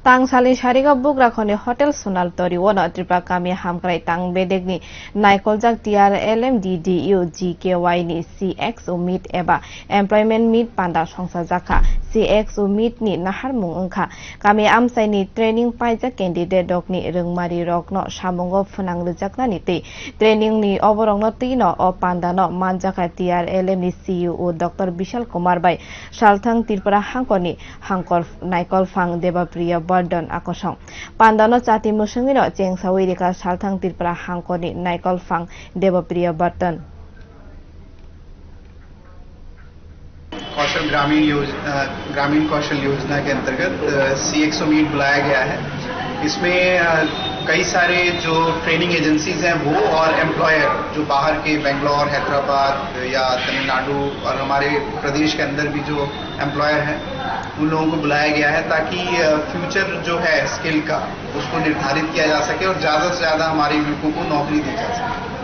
Tangsali Shariga Bugrakhoni Hotel Sonal Tori Wona Tripa Kami Hamkrai Tang Bedegni NaikolJak TR LMDDU GKY ni CXO Meet Eba Employment Meet Panda Songsa Jaka CXO Meet ni Nahar Mungka Kami Amsai ni Training Paija Candidate Dok ni Rungmari Rok no Shamungo Funang Lujakna ni te Training ni Oborong no Tino o Panda no Manjaka TR LM ni CEO Dr. Bishal Kumar Bai Shalthang Tirpura Hangkoni Hangkor Naikol Fang Debapriya Bardon Akosong Pandano Chati Musungino Cheng Sawirika Shalthang Tirpura Hangkoni Naikol Fang Debapriya Bardon कौशल ग्रामीण कौशल योजना के अंतर्गत CXO meet बुलाया गया है। इसमें कई सारे जो ट्रेनिंग एजेंसीज हैं वो और एम्प्लॉयर जो बाहर के बेंगलोर, हैदराबाद या तमिलनाडु और हमारे प्रदेश के अंदर भी जो एम्प्लॉयर हैं उन लोगों को बुलाया गया है ताकि फ्यूचर जो है स्किल का उसको निर्धारित किया जा सके और ज़्यादा से ज़्यादा हमारे युवकों को नौकरी दी जा सके।